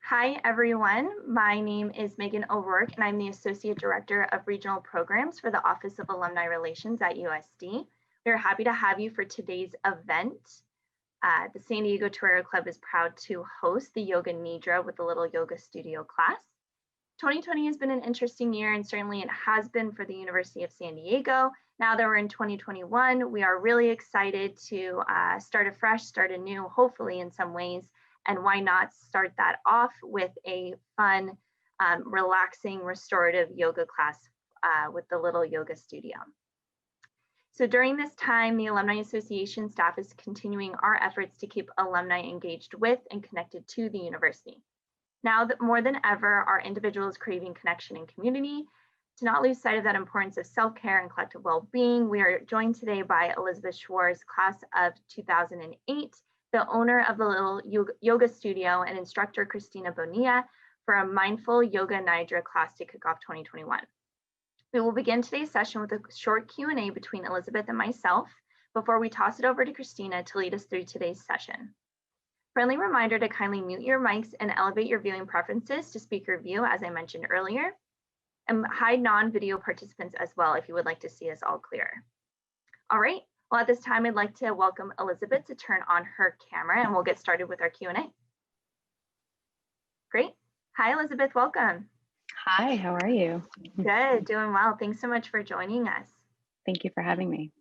Hi, everyone. My name is Megan O'Rourke, and I'm the Associate Director of Regional Programs for the Office of Alumni Relations at USD. We're happy to have you for today's event. The San Diego Torero Club is proud to host the Yoga Nidra with the Little Yoga Studio class. 2020 has been an interesting year, and certainly it has been for the University of San Diego. Now that we're in 2021, we are really excited to start afresh, start anew, hopefully in some ways. And why not start that off with a fun, relaxing, restorative yoga class with the Little Yoga Studio. So during this time, the Alumni Association staff is continuing our efforts to keep alumni engaged with and connected to the university. Now that more than ever, our individuals craving connection and community. To not lose sight of that importance of self-care and collective well-being, we are joined today by Elizabeth Schwartz, class of 2008, the owner of the Little Yoga Studio, and instructor Christina Bonilla for a Mindful Yoga Nidra class to kick off 2021. We will begin today's session with a short Q&A between Elizabeth and myself before we toss it over to Christina to lead us through today's session. Friendly reminder to kindly mute your mics and elevate your viewing preferences to speaker view, as I mentioned earlier, and hide non-video participants as well if you would like to see us all clear. All right, well, at this time, I'd like to welcome Elizabeth to turn on her camera and we'll get started with our Q&A. Great. Hi, Elizabeth, welcome. Hi, how are you? Good, doing well. Thanks so much for joining us. Thank you for having me.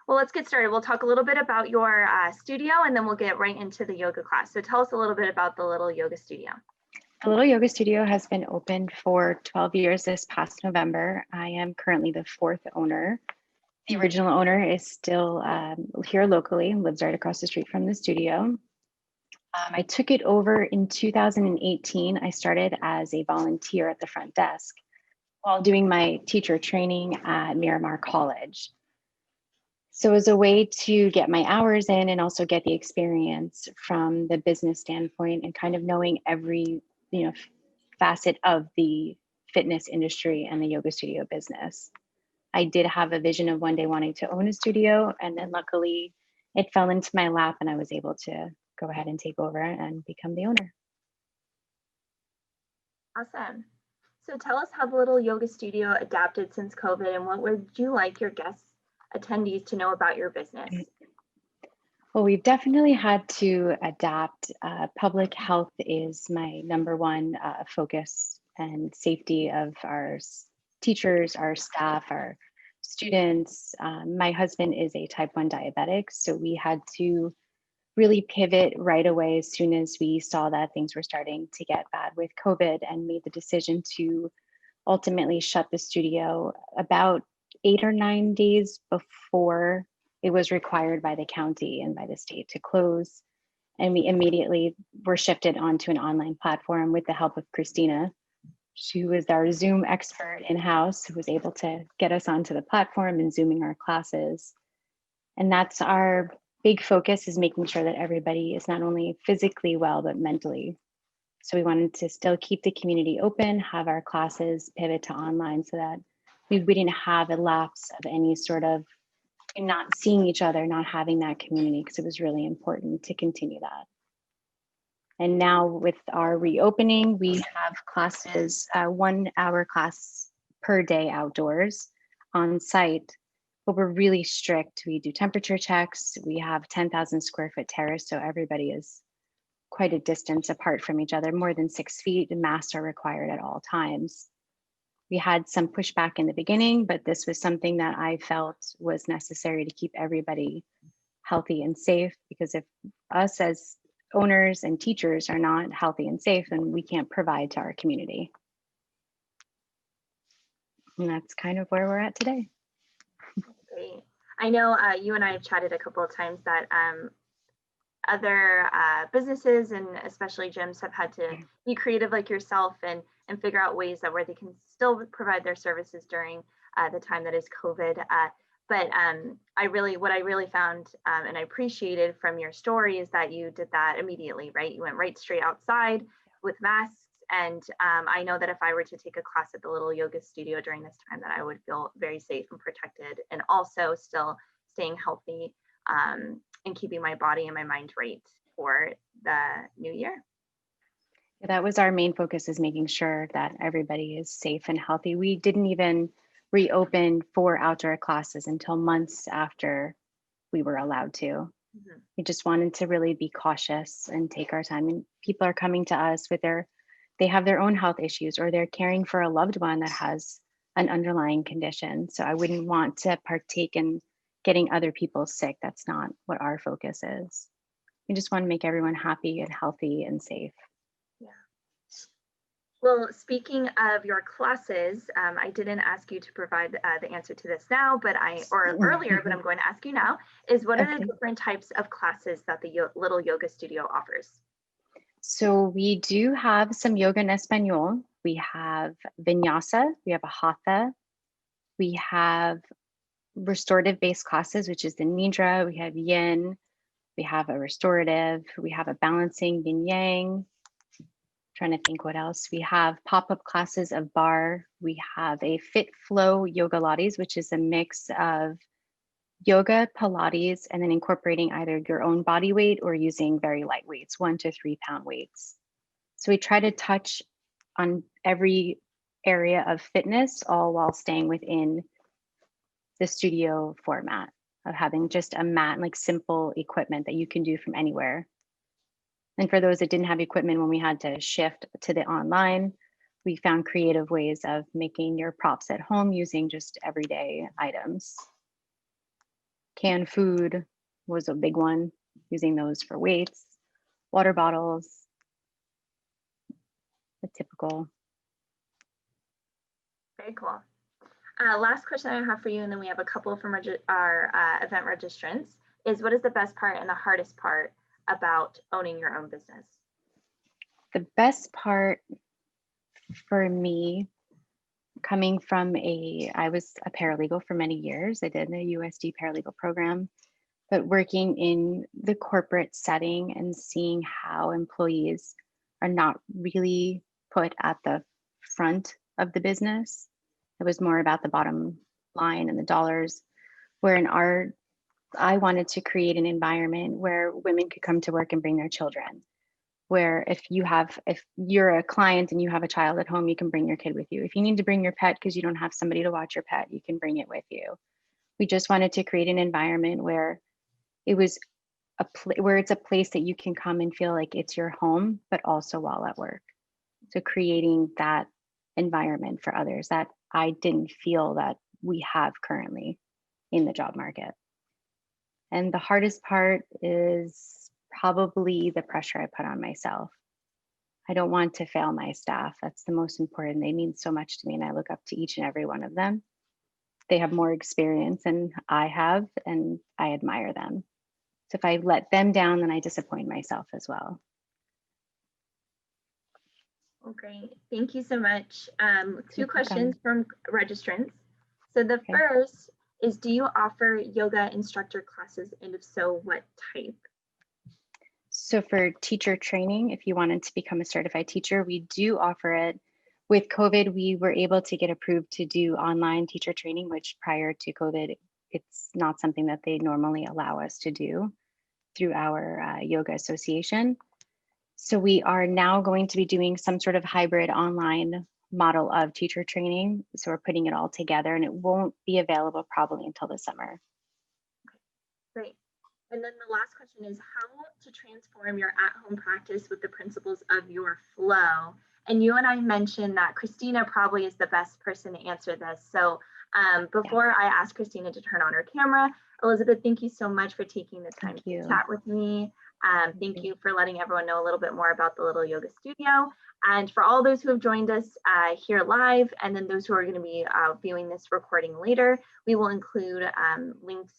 Well, let's get started. We'll talk a little bit about your studio and then we'll get right into the yoga class. So tell us a little bit about the Little Yoga Studio. The Little Yoga Studio has been open for 12 years this past November. I am currently the fourth owner. The original owner is still here locally, lives right across the street from the studio. I took it over in 2018. I started as a volunteer at the front desk while doing my teacher training at Miramar College. So as a way to get my hours in and also get the experience from the business standpoint and kind of knowing every facet of the fitness industry and the yoga studio business. I did have a vision of one day wanting to own a studio, and then luckily it fell into my lap and I was able to go ahead and take over and become the owner. Awesome. So tell us how the Little Yoga Studio adapted since COVID and what would you like your guests, attendees to know about your business? Well, we've definitely had to adapt. Public health is my number one focus, and safety of our teachers, our staff, our students. My husband is a type 1 diabetic, so we had to really pivot right away as soon as we saw that things were starting to get bad with COVID, and made the decision to ultimately shut the studio about 8 or 9 days before it was required by the county and by the state to close. And we immediately were shifted onto an online platform with the help of Christina. She was our Zoom expert in-house who was able to get us onto the platform and Zooming our classes. And that's our big focus, is making sure that everybody is not only physically well, but mentally. So we wanted to still keep the community open, have our classes pivot to online so that we didn't have a lapse of any sort of not seeing each other, not having that community, because it was really important to continue that. And now with our reopening, we have classes, 1 hour class per day outdoors on site, but we're really strict. We do temperature checks. We have 10,000 square foot terrace, so everybody is quite a distance apart from each other, more than 6 feet, and masks are required at all times. We had some pushback in the beginning, but this was something that I felt was necessary to keep everybody healthy and safe, because if us as owners and teachers are not healthy and safe, then we can't provide to our community. And that's kind of where we're at today. Great. I know you and I have chatted a couple of times that other businesses and especially gyms have had to be creative like yourself and figure out ways that where they can still provide their services during the time that is COVID. But what I really found and I appreciated from your story is that you did that immediately, right? You went right straight outside with masks. And I know that if I were to take a class at the Little Yoga Studio during this time, that I would feel very safe and protected, and also still staying healthy and keeping my body and my mind right for the new year. That was our main focus, is making sure that everybody is safe and healthy. We didn't even reopen for outdoor classes until months after we were allowed to. Mhm. We just wanted to really be cautious and take our time. And people are coming to us with they have their own health issues, or they're caring for a loved one that has an underlying condition. So I wouldn't want to partake in getting other people sick. That's not what our focus is. We just want to make everyone happy and healthy and safe. Yeah. Well, speaking of your classes, I didn't ask you to provide the answer to this now, or earlier, but I'm going to ask you now, is what are the Okay. different types of classes that the Little Yoga Studio offers? So we do have some yoga en español. We have vinyasa, we have a hatha, we have restorative based classes, which is the Nidra, we have yin, we have a restorative, we have a balancing yin yang. Trying to think what else. We have pop-up classes of bar. We have a fit flow yoga lattes, which is a mix of yoga, Pilates, and then incorporating either your own body weight or using very light weights, 1 to 3 pound weights. So we try to touch on every area of fitness, all while staying within the studio format of having just a mat, like simple equipment that you can do from anywhere. And for those that didn't have equipment when we had to shift to the online, we found creative ways of making your props at home using just everyday items. Canned food was a big one, using those for weights, water bottles, the typical. Very cool. Last question I have for you, and then we have a couple from our event registrants, is what is the best part and the hardest part about owning your own business? The best part for me, coming from I was a paralegal for many years. I did the USD paralegal program, but working in the corporate setting and seeing how employees are not really put at the front of the business. It was more about the bottom line and the dollars, where I wanted to create an environment where women could come to work and bring their children, where if you're a client and you have a child at home, you can bring your kid with you. If you need to bring your pet because you don't have somebody to watch your pet, you can bring it with you. We just wanted to create an environment where it was where it's a place that you can come and feel like it's your home, but also while at work. So creating that environment for others that I didn't feel that we have currently in the job market. And the hardest part is probably the pressure I put on myself. I don't want to fail my staff. That's the most important. They mean so much to me, and I look up to each and every one of them. They have more experience than I have, and I admire them. So if I let them down, then I disappoint myself as well. Oh, great. Thank you so much. Two questions Welcome. from registrants. So the Okay. first is, do you offer yoga instructor classes? And if so, what type? So for teacher training, if you wanted to become a certified teacher, we do offer it. With COVID, we were able to get approved to do online teacher training, which prior to COVID, it's not something that they normally allow us to do through our yoga association. So we are now going to be doing some sort of hybrid online model of teacher training. So we're putting it all together, and it won't be available probably until the summer. Great. And then the last question is how to transform your at-home practice with the principles of your flow. And you and I mentioned that Christina probably is the best person to answer this. So before I ask Christina to turn on her camera, Elizabeth, thank you so much for taking the time to chat with me. Thank you for letting everyone know a little bit more about the Little Yoga Studio. And for all those who have joined us here live, and then those who are going to be viewing this recording later, we will include links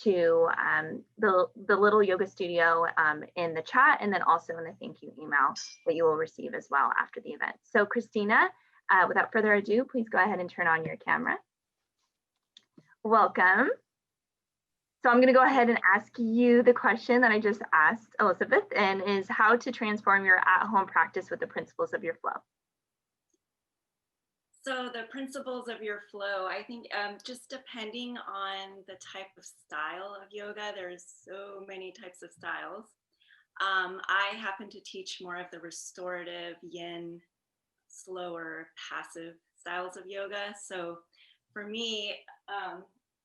to the Little Yoga Studio in the chat, and then also in the thank you email that you will receive as well after the event. So Christina, without further ado, please go ahead and turn on your camera. Welcome. So I'm going to go ahead and ask you the question that I just asked Elizabeth, and is how to transform your at-home practice with the principles of your flow. So the principles of your flow, I think just depending on the type of style of yoga, there's so many types of styles. I happen to teach more of the restorative, yin, slower, passive styles of yoga. So for me,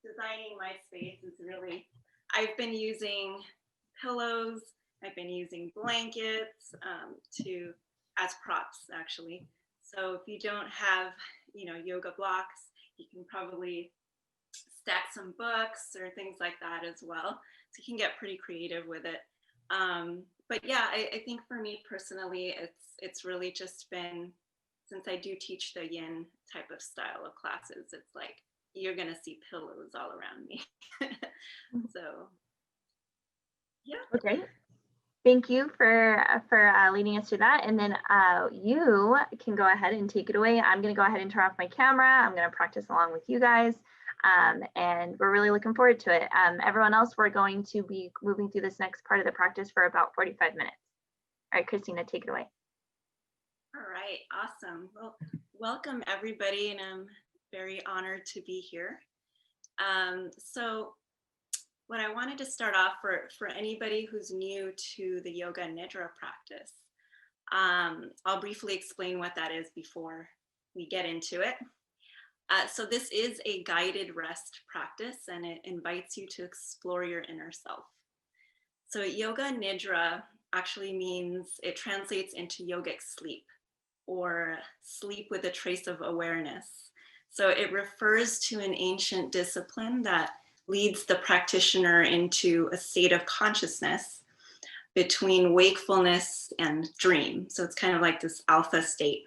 designing my space is really, I've been using pillows, I've been using blankets as props actually. So if you don't have, yoga blocks, you can probably stack some books or things like that as well. So you can get pretty creative with it. But yeah, I think for me personally, it's really just been, since I do teach the yin type of style of classes, it's like you're gonna see pillows all around me. So yeah. Okay. Thank you for leading us through that. And then you can go ahead and take it away. I'm going to go ahead and turn off my camera. I'm going to practice along with you guys. And we're really looking forward to it. Everyone else, we're going to be moving through this next part of the practice for about 45 minutes. All right, Christina, take it away. All right, awesome. Well, welcome everybody, and I'm very honored to be here. So what I wanted to start off for anybody who's new to the Yoga Nidra practice, I'll briefly explain what that is before we get into it. So this is a guided rest practice, and it invites you to explore your inner self. So Yoga Nidra actually means, it translates into yogic sleep, or sleep with a trace of awareness. So it refers to an ancient discipline that leads the practitioner into a state of consciousness between wakefulness and dream. So it's kind of like this alpha state.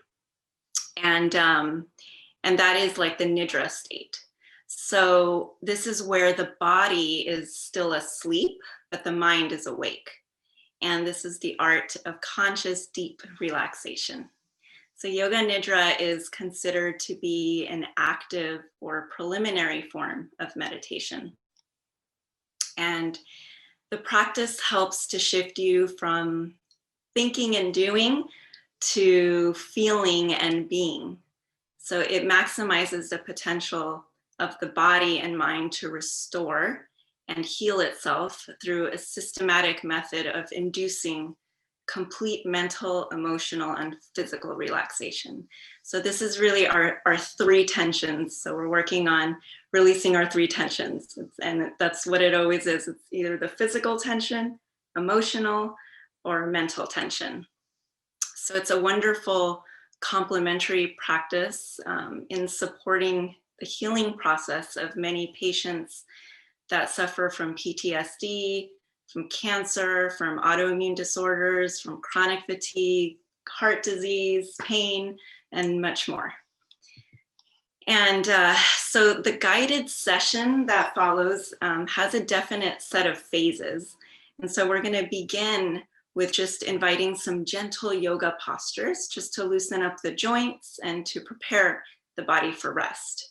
And that is like the Nidra state. So this is where the body is still asleep, but the mind is awake. And this is the art of conscious, deep relaxation. So Yoga Nidra is considered to be an active or preliminary form of meditation. And the practice helps to shift you from thinking and doing to feeling and being. So it maximizes the potential of the body and mind to restore and heal itself through a systematic method of inducing complete mental, emotional, and physical relaxation. So this is really our three tensions. So we're working on releasing our three tensions. And that's what it always is. It's either the physical tension, emotional, or mental tension. So it's a wonderful complementary practice in supporting the healing process of many patients that suffer from PTSD, from cancer, from autoimmune disorders, from chronic fatigue, heart disease, pain, and much more. And so the guided session that follows has a definite set of phases. And so we're going to begin with just inviting some gentle yoga postures just to loosen up the joints and to prepare the body for rest.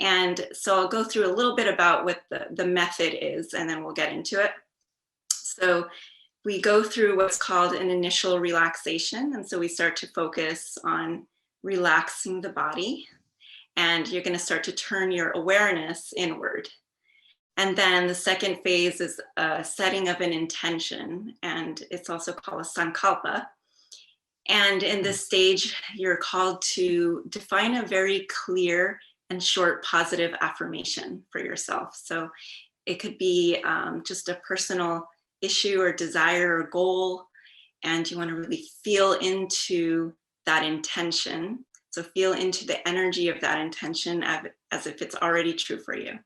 And so I'll go through a little bit about what the method is, and then we'll get into it. So we go through what's called an initial relaxation. And so we start to focus on relaxing the body. And you're going to start to turn your awareness inward. And then the second phase is a setting of an intention, and it's also called a sankalpa. And in this stage, you're called to define a very clear and short positive affirmation for yourself. So it could be just a personal issue or desire or goal, and you want to really feel into that intention. So feel into the energy of that intention as if it's already true for you.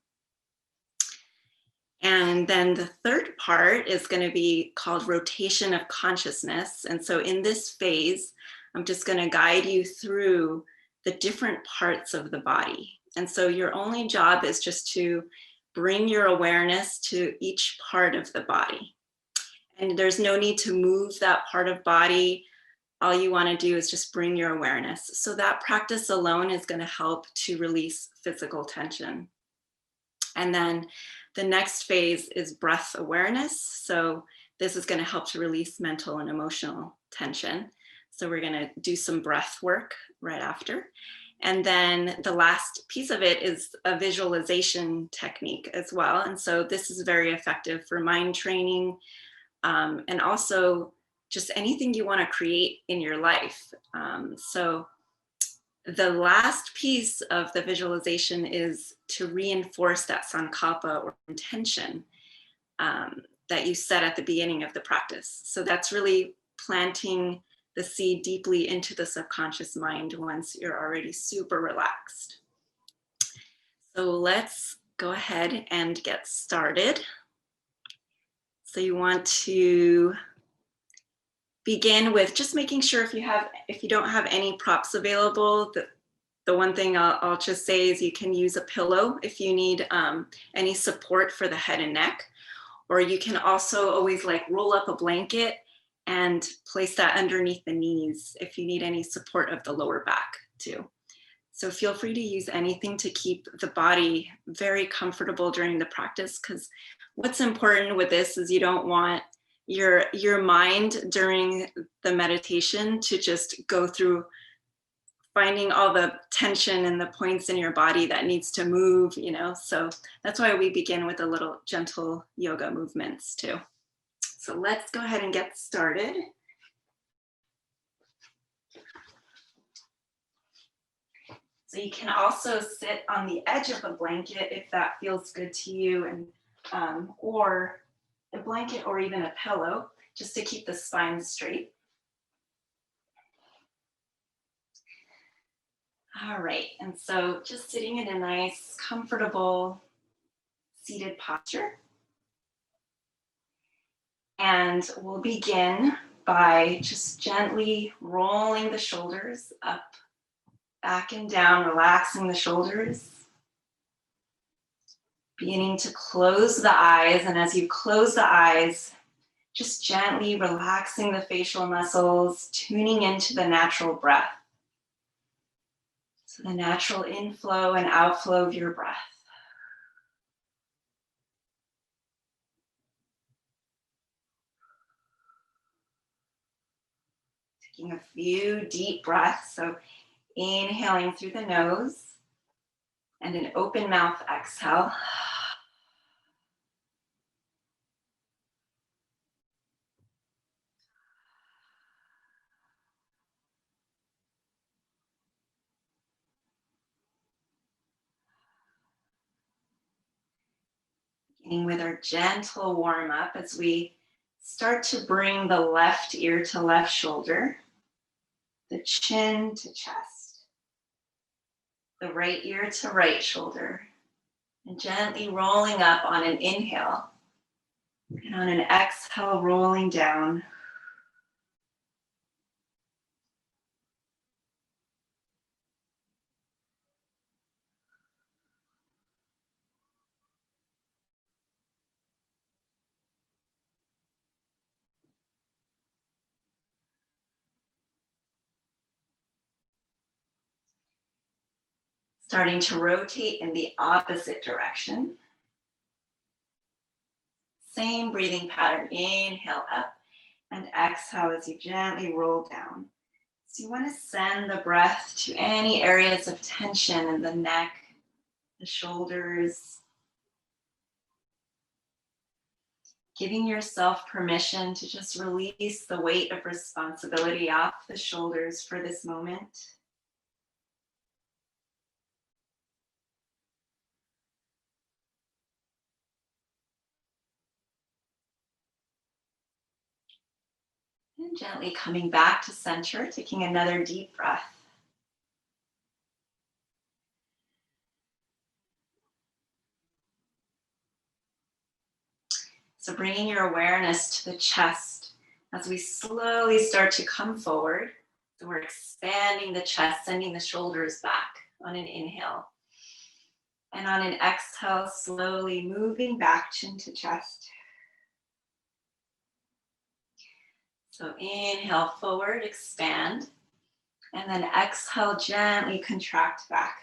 And then the third part is going to be called rotation of consciousness. And so in this phase, I'm just going to guide you through the different parts of the body. And so your only job is just to bring your awareness to each part of the body. And there's no need to move that part of body. All you want to do is just bring your awareness. So that practice alone is going to help to release physical tension. And then the next phase is breath awareness. So this is going to help to release mental and emotional tension. So we're going to do some breath work right after. And then the last piece of it is a visualization technique as well. And so this is very effective for mind training, and also just anything you want to create in your life. So the last piece of the visualization is to reinforce that sankalpa or intention that you set at the beginning of the practice. So that's really planting the seed deeply into the subconscious mind once you're already super relaxed. So let's go ahead and get started. So you want to begin with just making sure if you don't have any props available, the one thing I'll just say is you can use a pillow if you need any support for the head and neck, or you can also always like roll up a blanket and place that underneath the knees if you need any support of the lower back too. So feel free to use anything to keep the body very comfortable during the practice, because what's important with this is you don't want your mind during the meditation to just go through finding all the tension and the points in your body that needs to move, you know. So that's why we begin with a little gentle yoga movements too. So let's go ahead and get started. So you can also sit on the edge of a blanket if that feels good to you, and or a blanket or even a pillow, just to keep the spine straight. All right, and so just sitting in a nice, comfortable, seated posture. And we'll begin by just gently rolling the shoulders up, back and down, relaxing the shoulders. Beginning to close the eyes, and as you close the eyes, just gently relaxing the facial muscles, tuning into the natural breath. So the natural inflow and outflow of your breath. Taking a few deep breaths, so inhaling through the nose and an open mouth exhale. Beginning with our gentle warm up as we start to bring the left ear to left shoulder, the chin to chest, the right ear to right shoulder, and gently rolling up on an inhale, and on an exhale, rolling down. Starting to rotate in the opposite direction. Same breathing pattern, inhale up and exhale as you gently roll down. So you want to send the breath to any areas of tension in the neck, the shoulders. Giving yourself permission to just release the weight of responsibility off the shoulders for this moment. And gently coming back to center, taking another deep breath. So bringing your awareness to the chest as we slowly start to come forward. So we're expanding the chest, sending the shoulders back on an inhale. And on an exhale, slowly moving back chin to chest. So inhale forward, expand. And then exhale, gently contract back.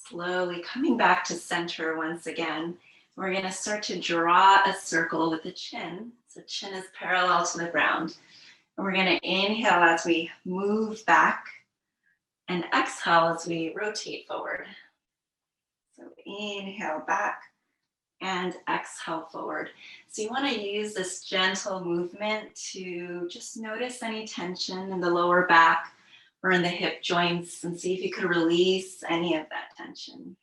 Slowly coming back to center once again. We're going to start to draw a circle with the chin. So chin is parallel to the ground. And we're going to inhale as we move back and exhale as we rotate forward. So inhale back and exhale forward. So you want to use this gentle movement to just notice any tension in the lower back or in the hip joints and see if you could release any of that tension.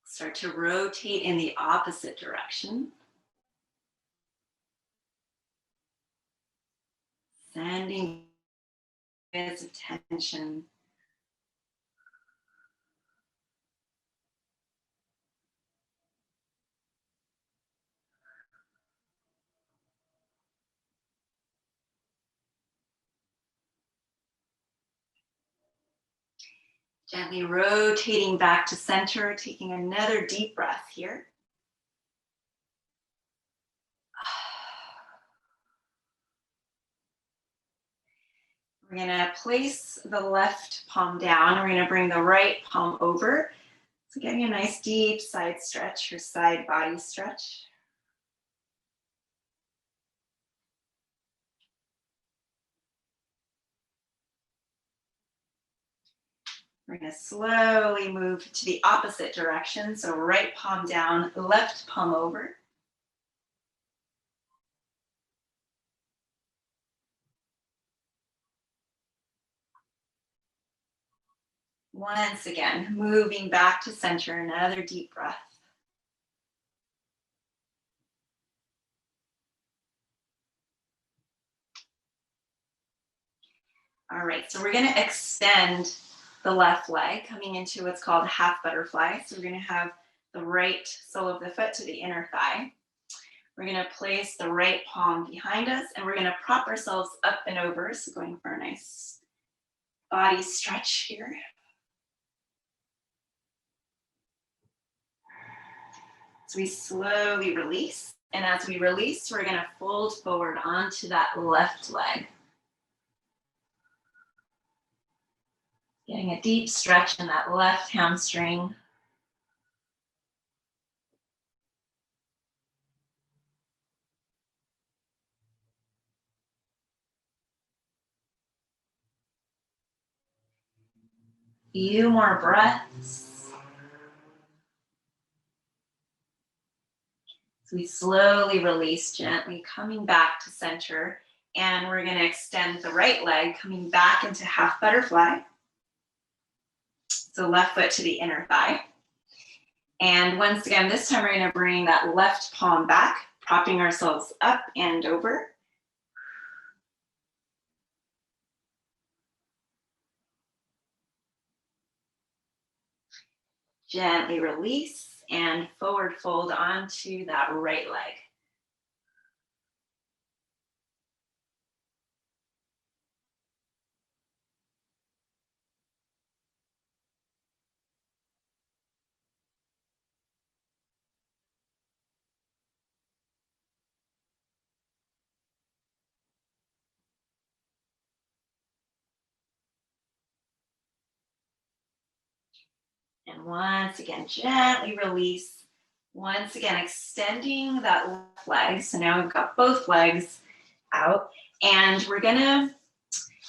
Start to rotate in the opposite direction. Sending bits of tension. Gently rotating back to center, taking another deep breath here. We're going to place the left palm down. We're going to bring the right palm over. So getting a nice deep side stretch or side body stretch. We're going to slowly move to the opposite direction. So right palm down, left palm over. Once again, moving back to center, another deep breath. All right, so we're going to extend the left leg, coming into what's called half butterfly. So we're going to have the right sole of the foot to the inner thigh. We're going to place the right palm behind us, and we're going to prop ourselves up and over. So going for a nice body stretch here. So we slowly release. And as we release, we're going to fold forward onto that left leg. Getting a deep stretch in that left hamstring. Few more breaths. So we slowly release, gently coming back to center. And we're going to extend the right leg, coming back into half butterfly. So left foot to the inner thigh. And once again, this time we're going to bring that left palm back, propping ourselves up and over. Gently release and forward fold onto that right leg. And once again, gently release. Once again, extending that left leg. So now we've got both legs out. And we're going to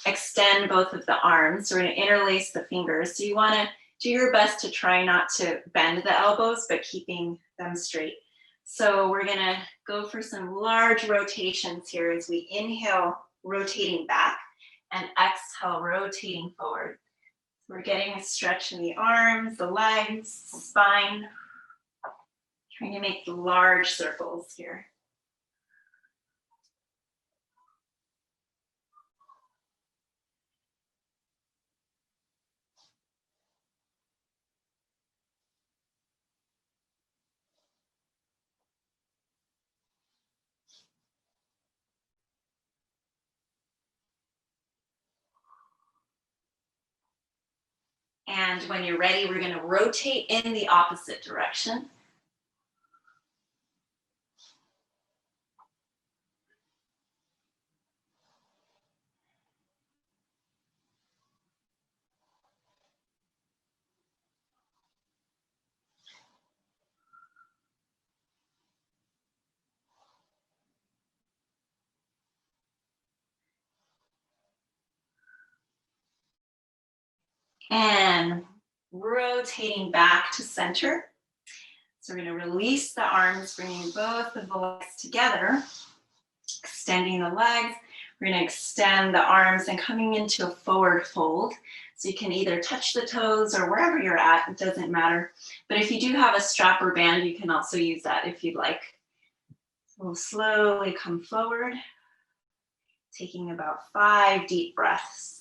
extend both of the arms. So we're going to interlace the fingers. So you want to do your best to try not to bend the elbows, but keeping them straight. So we're going to go for some large rotations here as we inhale, rotating back, and exhale, rotating forward. We're getting a stretch in the arms, the legs, spine. Trying to make large circles here. And when you're ready, we're going to rotate in the opposite direction. And rotating back to center. So we're going to release the arms, bringing both of the legs together, extending the legs. We're going to extend the arms and coming into a forward fold. So you can either touch the toes or wherever you're at, it doesn't matter. But if you do have a strap or band, you can also use that if you'd like. So we'll slowly come forward, taking about 5 deep breaths.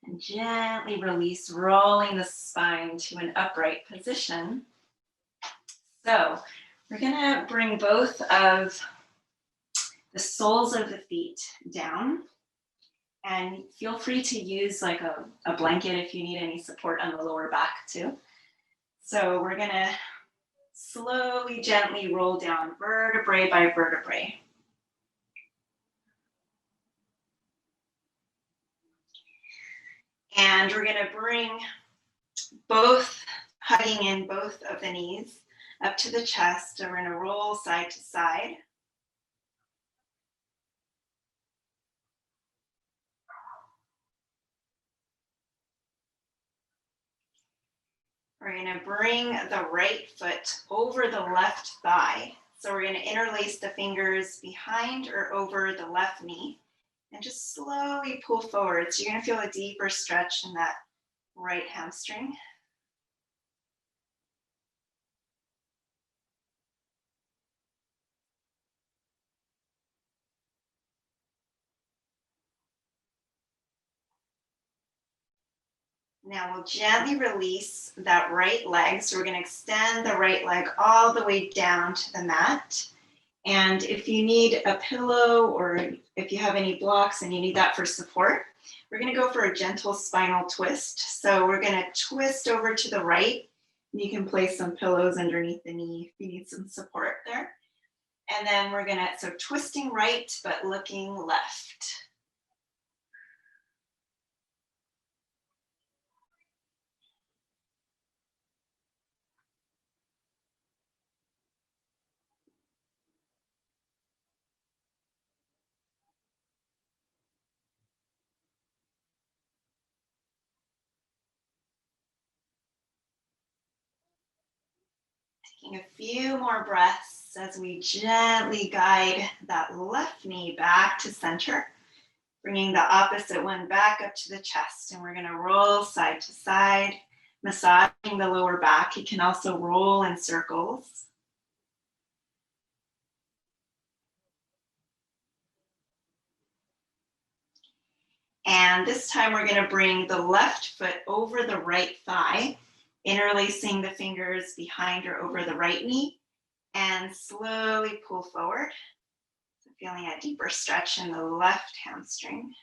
And gently release, rolling the spine to an upright position. So we're going to bring both of the soles of the feet down. And feel free to use like a blanket if you need any support on the lower back too. So we're going to slowly, gently roll down vertebrae by vertebrae. And we're going to bring both, hugging in both of the knees up to the chest, and we're going to roll side to side. We're going to bring the right foot over the left thigh. So we're going to interlace the fingers behind or over the left knee and just slowly pull forward. So you're going to feel a deeper stretch in that right hamstring. Now we'll gently release that right leg. So we're going to extend the right leg all the way down to the mat. And if you need a pillow or if you have any blocks and you need that for support, we're going to go for a gentle spinal twist. So we're going to twist over to the right. You can place some pillows underneath the knee if you need some support there. And then we're going to, so twisting right, but looking left. Taking a few more breaths as we gently guide that left knee back to center, bringing the opposite one back up to the chest. And we're going to roll side to side, massaging the lower back. You can also roll in circles. And this time we're going to bring the left foot over the right thigh, interlacing the fingers behind or over the right knee, and slowly pull forward. So feeling a deeper stretch in the left hamstring.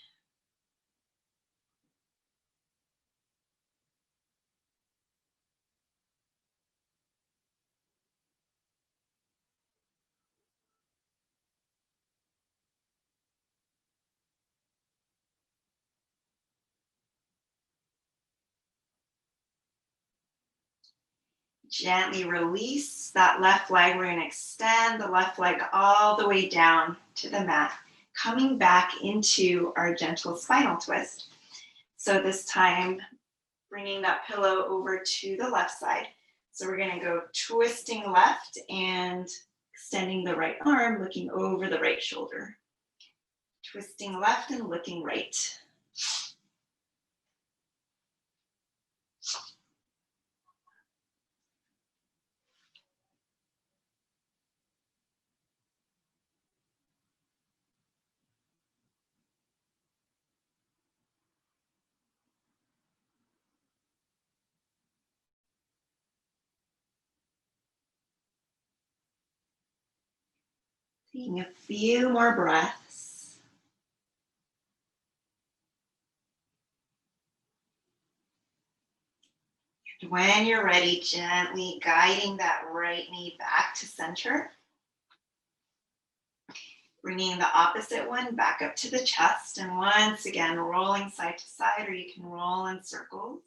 Gently release that left leg. We're going to extend the left leg all the way down to the mat, coming back into our gentle spinal twist. So this time, bringing that pillow over to the left side. So we're going to go twisting left and extending the right arm, looking over the right shoulder. Twisting left and looking right. Taking a few more breaths. And when you're ready, gently guiding that right knee back to center. Bringing the opposite one back up to the chest, and once again, rolling side to side, or you can roll in circles.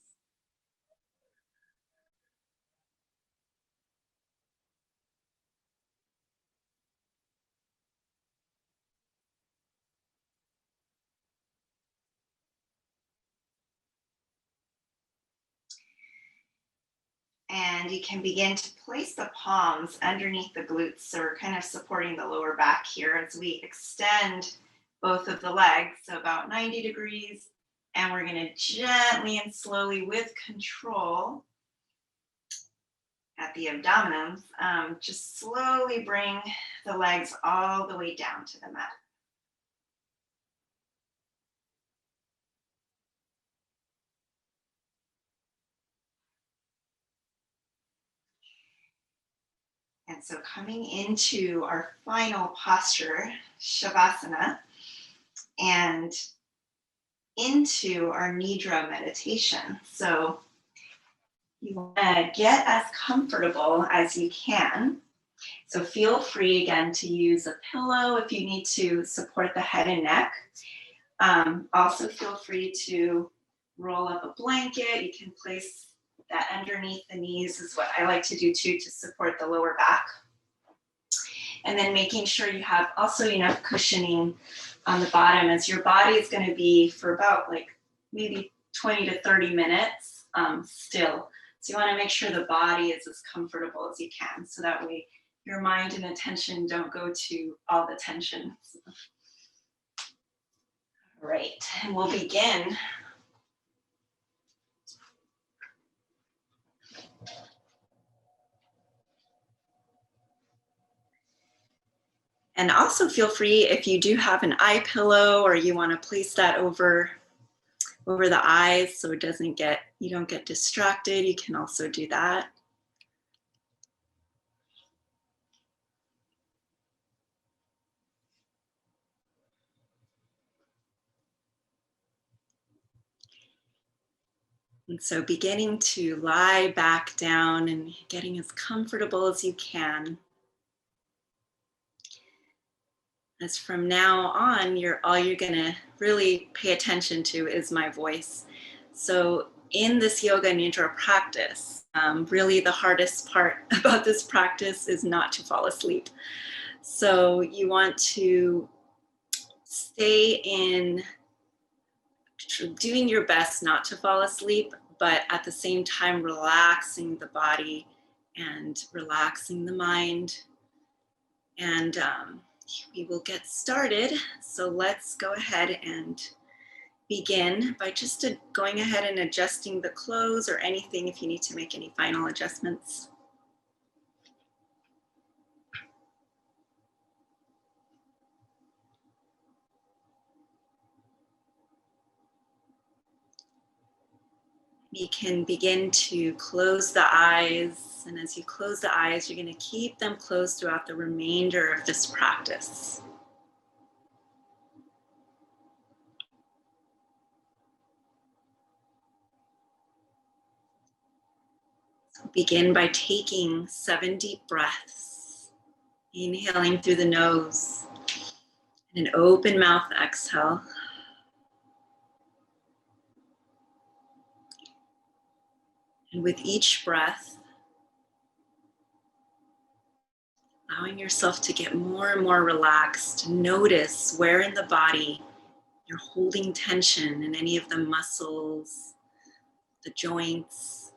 And you can begin to place the palms underneath the glutes. So we're kind of supporting the lower back here as we extend both of the legs, so about 90 degrees. And we're going to gently and slowly, with control at the abdominals, just slowly bring the legs all the way down to the mat. And so coming into our final posture, Shavasana, and into our Nidra meditation. So you want to get as comfortable as you can. So feel free again to use a pillow if you need to support the head and neck. Also feel free to roll up a blanket. You can place that underneath the knees is what I like to do too, to support the lower back. And then making sure you have also enough cushioning on the bottom, as your body is going to be for about like maybe 20 to 30 minutes still. So you want to make sure the body is as comfortable as you can, so that way your mind and attention don't go to all the tension. All right, and we'll begin. And also feel free, if you do have an eye pillow or you want to place that over the eyes so it doesn't get, you don't get distracted, you can also do that. And so beginning to lie back down and getting as comfortable as you can. As from now on, all you're gonna really pay attention to is my voice. So in this Yoga Nidra practice, really the hardest part about this practice is not to fall asleep. So you want to stay in doing your best not to fall asleep, but at the same time relaxing the body and relaxing the mind. And we will get started. So let's go ahead and begin by just going ahead and adjusting the clothes or anything if you need to make any final adjustments. You can begin to close the eyes, and as you close the eyes, you're going to keep them closed throughout the remainder of this practice. So begin by taking 7 deep breaths, inhaling through the nose, and an open mouth exhale. And with each breath, allowing yourself to get more and more relaxed. Notice where in the body you're holding tension in any of the muscles, the joints.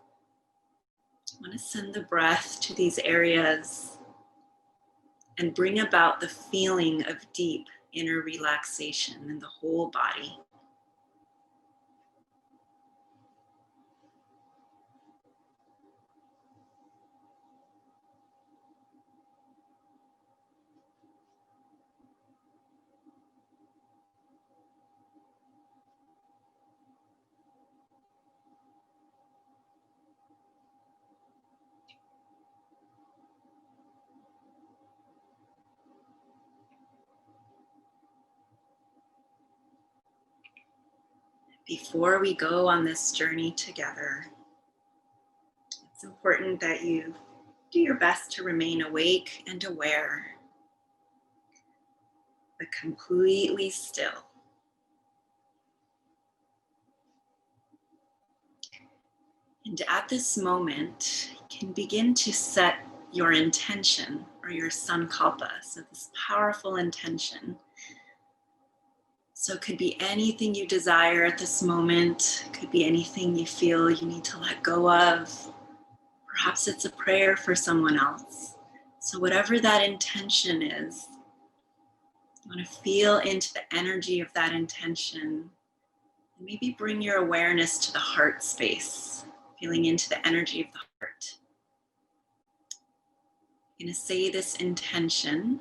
I want to send the breath to these areas and bring about the feeling of deep inner relaxation in the whole body. Before we go on this journey together, it's important that you do your best to remain awake and aware, but completely still. And at this moment, you can begin to set your intention or your sankalpa, so this powerful intention. So it could be anything you desire at this moment, it could be anything you feel you need to let go of. Perhaps it's a prayer for someone else. So whatever that intention is, you want to feel into the energy of that intention. And maybe bring your awareness to the heart space, feeling into the energy of the heart. I'm going to say this intention,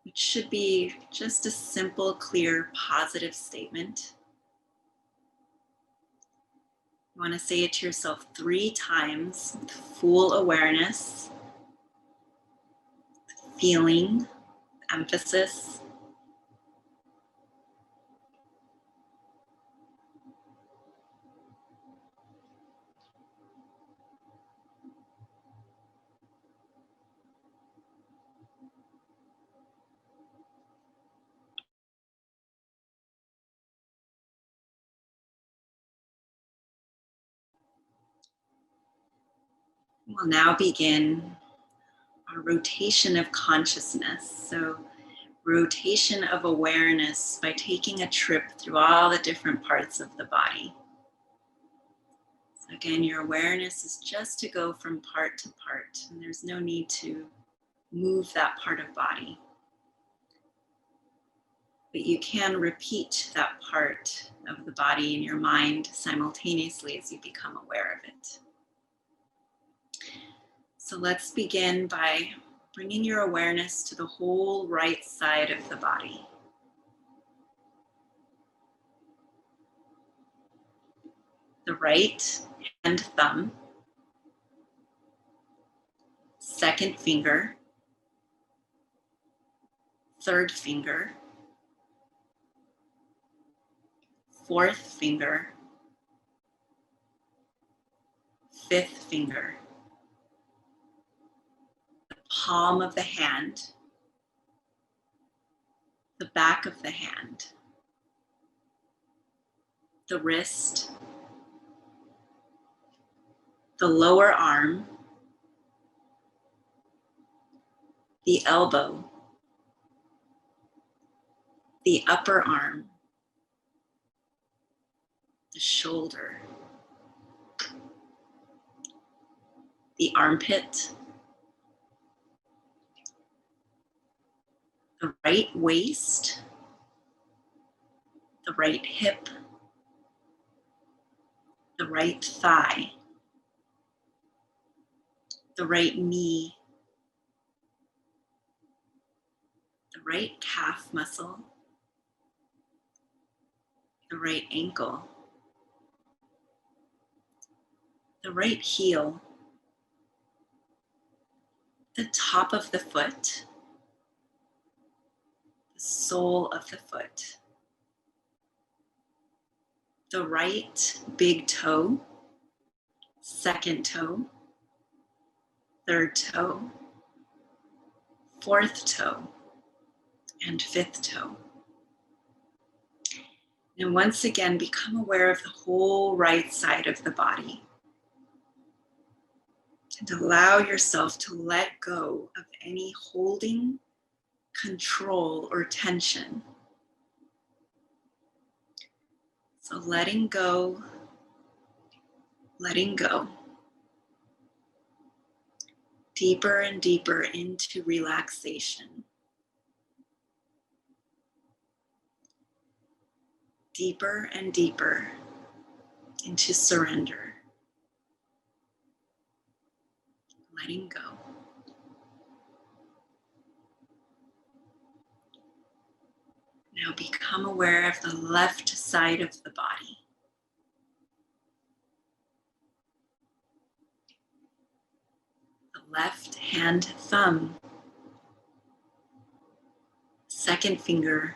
which should be just a simple, clear, positive statement. You want to say it to yourself 3 times with full awareness, feeling, emphasis. We'll now begin our rotation of consciousness. So rotation of awareness by taking a trip through all the different parts of the body. So again, your awareness is just to go from part to part, and there's no need to move that part of body. But you can repeat that part of the body in your mind simultaneously as you become aware of it. So let's begin by bringing your awareness to the whole right side of the body. The right hand thumb, second finger, third finger, fourth finger, fifth finger, the palm of the hand, the back of the hand, the wrist, the lower arm, the elbow, the upper arm, the shoulder, the armpit, the right waist, the right hip, the right thigh, the right knee, the right calf muscle, the right ankle, the right heel, the top of the foot, the sole of the foot, the right big toe, second toe, third toe, fourth toe, and fifth toe. And once again, become aware of the whole right side of the body. And allow yourself to let go of any holding, control, or tension. So letting go, letting go. Deeper and deeper into relaxation. Deeper and deeper into surrender. Letting go. Now become aware of the left side of the body. The left hand thumb, second finger,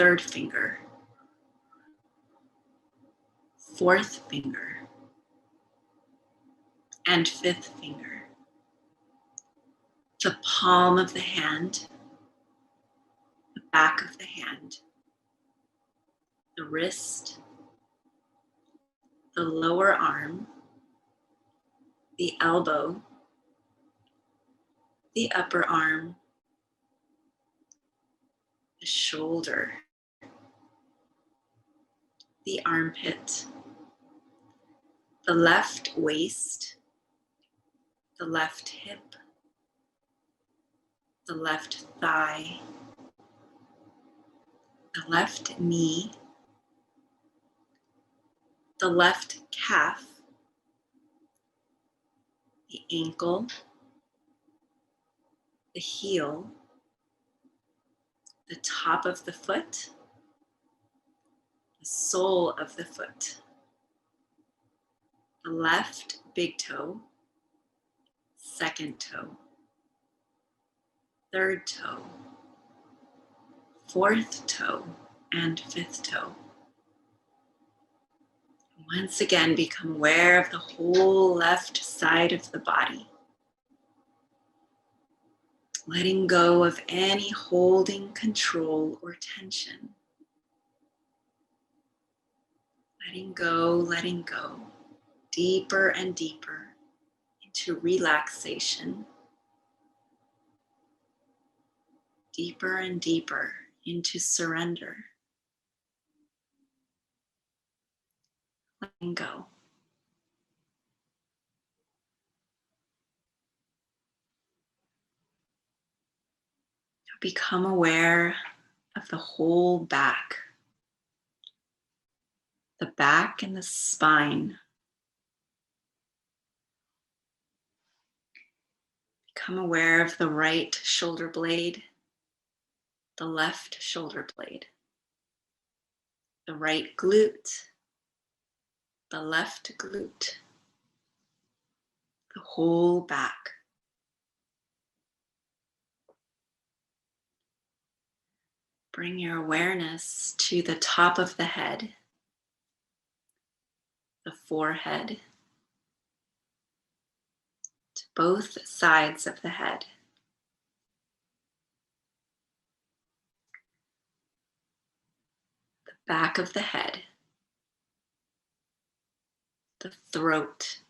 third finger, fourth finger, and fifth finger. The palm of the hand, the back of the hand, the wrist, the lower arm, the elbow, the upper arm, the shoulder, the armpit, the left waist, the left hip, the left thigh, the left knee, the left calf, the ankle, the heel, the top of the foot, the sole of the foot, the left big toe, second toe, third toe, fourth toe, and fifth toe. Once again, become aware of the whole left side of the body. Letting go of any holding, control, or tension. Letting go, deeper and deeper into relaxation. Deeper and deeper into surrender. Letting go. Become aware of the whole back. The back and the spine. Become aware of the right shoulder blade, the left shoulder blade, the right glute, the left glute, the whole back. Bring your awareness to the top of the head, the forehead, to both sides of the head. The back of the head, the throat,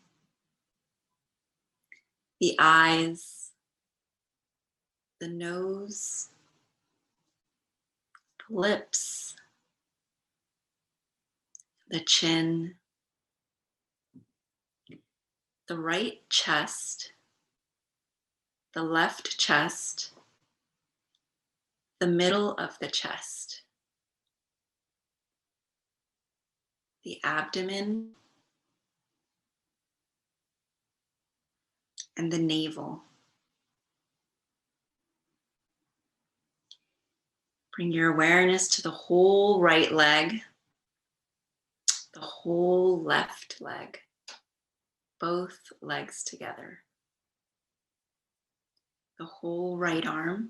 the eyes, the nose, the lips, the chin, the right chest, the left chest, the middle of the chest, the abdomen, and the navel. Bring your awareness to the whole right leg, the whole left leg, both legs together, the whole right arm,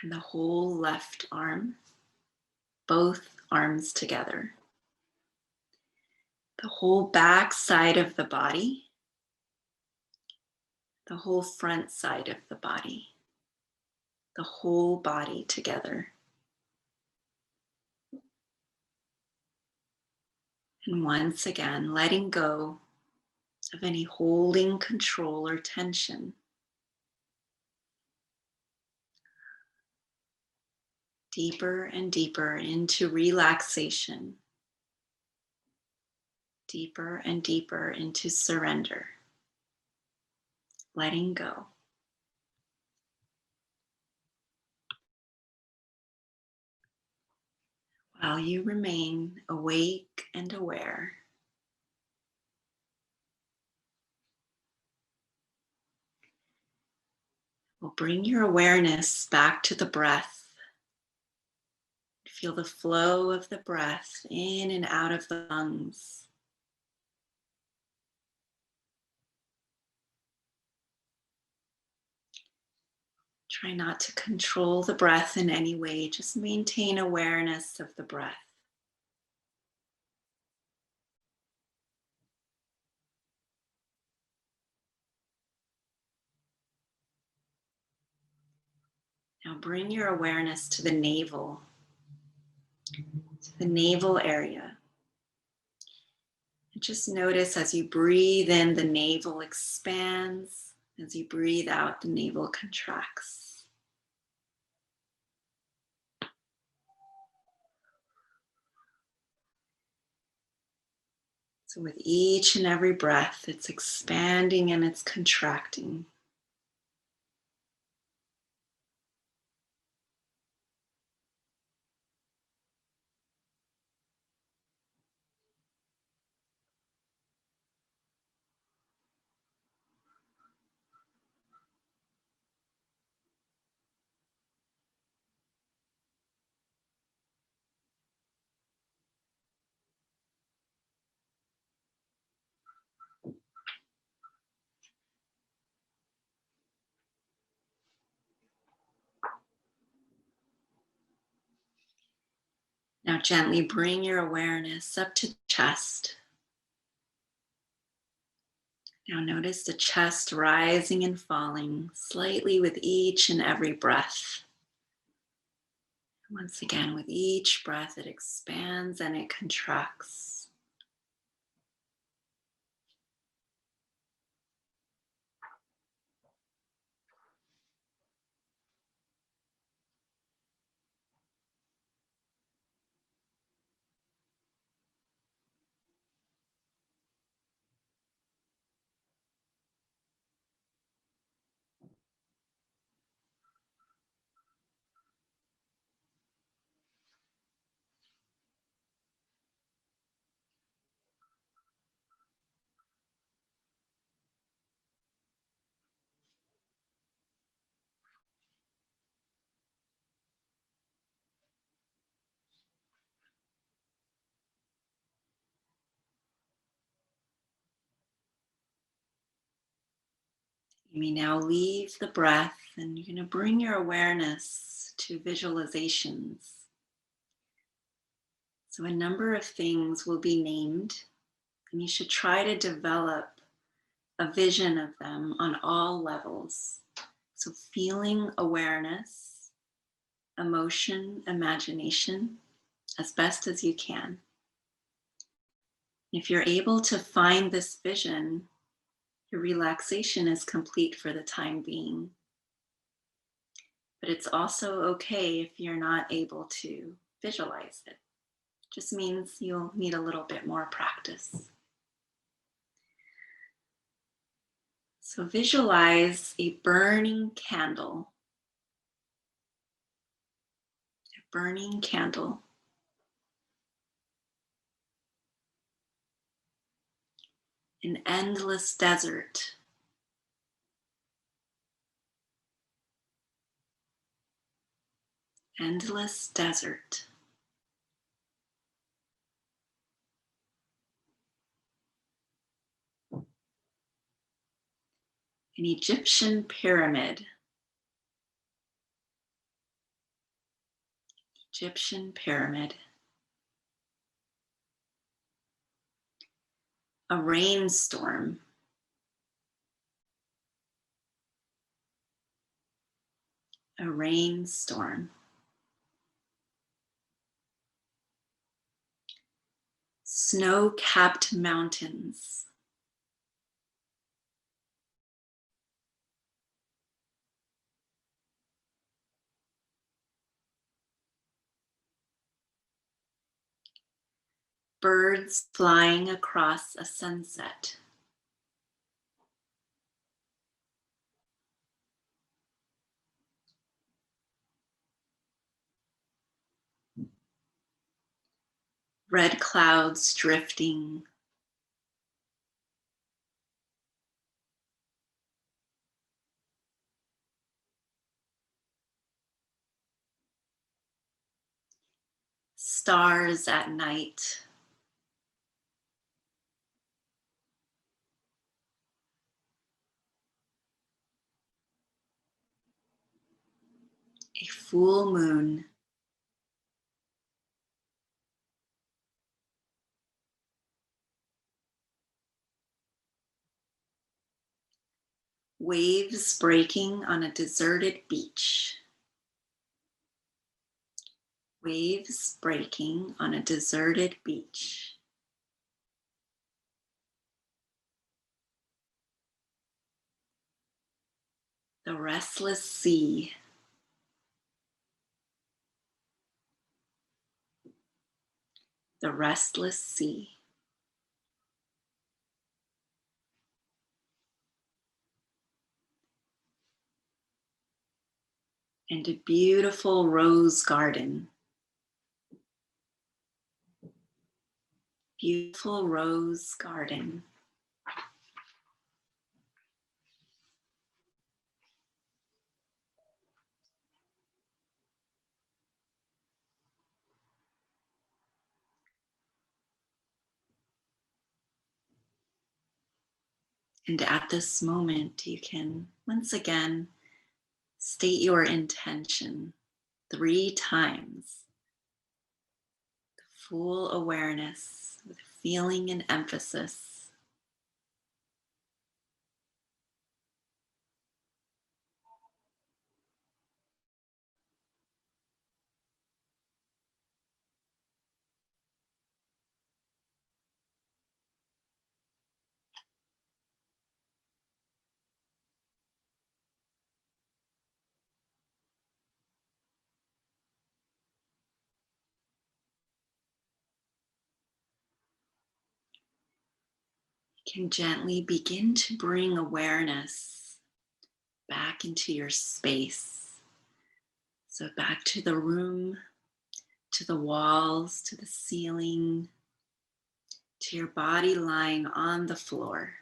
and the whole left arm, both arms together, the whole back side of the body, the whole front side of the body, the whole body together. And once again, letting go of any holding, control, or tension. Deeper and deeper into relaxation. Deeper and deeper into surrender. Letting go. While you remain awake and aware, we'll bring your awareness back to the breath. Feel the flow of the breath in and out of the lungs. Try not to control the breath in any way. Just maintain awareness of the breath. Now bring your awareness to the navel area. And just notice as you breathe in, the navel expands. As you breathe out, the navel contracts. So with each and every breath, it's expanding and it's contracting. Now gently bring your awareness up to the chest. Now notice the chest rising and falling slightly with each and every breath. Once again, with each breath, it expands and it contracts. You may now leave the breath and you're going to bring your awareness to visualizations. So a number of things will be named, and you should try to develop a vision of them on all levels. So feeling, awareness, emotion, imagination, as best as you can. If you're able to find this vision, your relaxation is complete for the time being. But it's also okay if you're not able to visualize it. Just means you'll need a little bit more practice. So visualize a burning candle. A burning candle. An endless desert. Endless desert. An Egyptian pyramid. Egyptian pyramid. A rainstorm. A rainstorm. Snow-capped mountains. Birds flying across a sunset. Red clouds drifting. Stars at night. full moon. Waves breaking on a deserted beach. Waves breaking on a deserted beach. The restless sea. The restless sea. And a beautiful rose garden. Beautiful rose garden. And at this moment, you can once again state your intention 3 times. The full awareness with feeling and emphasis. You can gently begin to bring awareness back into your space. So back to the room, to the walls, to the ceiling, to your body lying on the floor.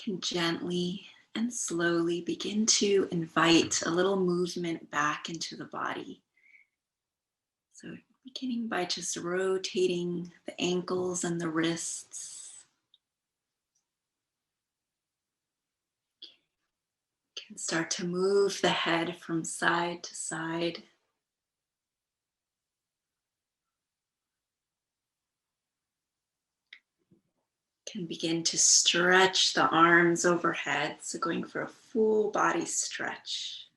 You can gently and slowly begin to invite a little movement back into the body. So beginning by just rotating the ankles and the wrists. You can start to move the head from side to side. Can begin to stretch the arms overhead, so going for a full body stretch.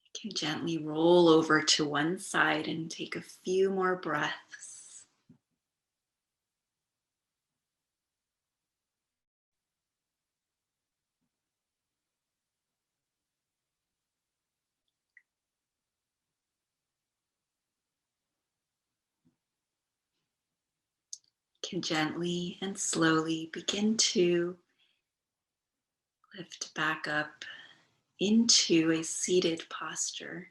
You can gently roll over to one side and take a few more breaths. You can gently and slowly begin to lift back up into a seated posture.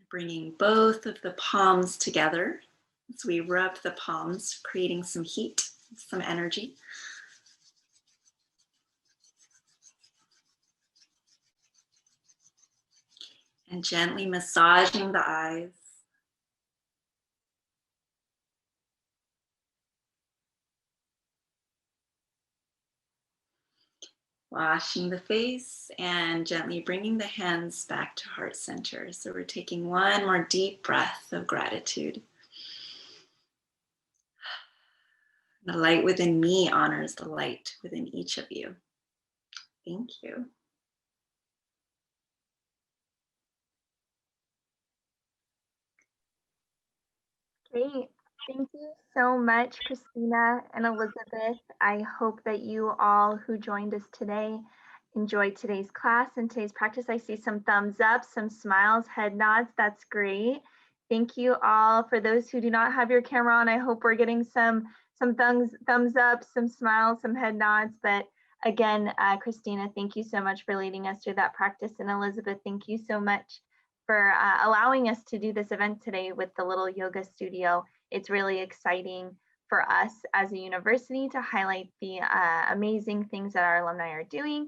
Bringing both of the palms together as we rub the palms, creating some heat, some energy. And gently massaging the eyes. Washing the face and gently bringing the hands back to heart center. So we're taking one more deep breath of gratitude. The light within me honors the light within each of you. Thank you. Great. Thank you so much, Christina and Elizabeth. I hope that you all who joined us today enjoyed today's class and today's practice. I see some thumbs up, some smiles, head nods. That's great. Thank you all. For those who do not have your camera on, I hope we're getting some thumbs up, some smiles, some head nods. But Again, Christina, thank you so much for leading us through that practice. And Elizabeth, thank you so much for allowing us to do this event today with the little yoga studio. It's really exciting for us as a university to highlight the amazing things that our alumni are doing.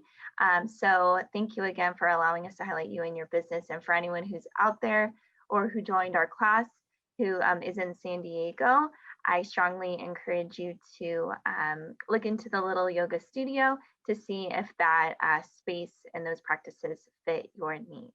So thank you again for allowing us to highlight you and your business. And for anyone who's out there or who joined our class who is in San Diego, I strongly encourage you to look into the little yoga studio to see if that space and those practices fit your needs.